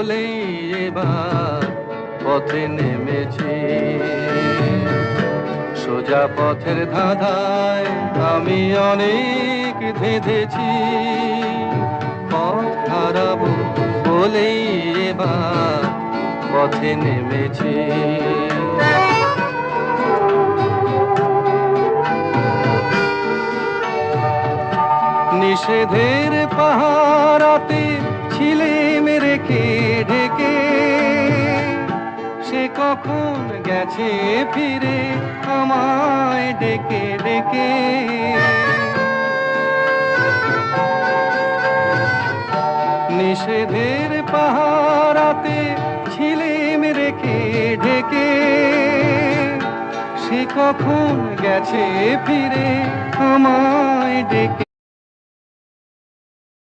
বলেই এবার পথে নেমেছি। সোজা পথের ধাঁধায় আমি অনেক ধেঁধেছি, পথ হারাবো বলেই এবার পথে নেমেছি। নিষেধের পাহারাতে ছিলেম রেখে ঢেকে, সে কখন গেছে ফিরে আমায় ডেকে ডেকে। নিষেধের পাহারাতে ছিলেম রেখে ঢেকে, সে কখন গেছে ফিরে আমায় ডেকে।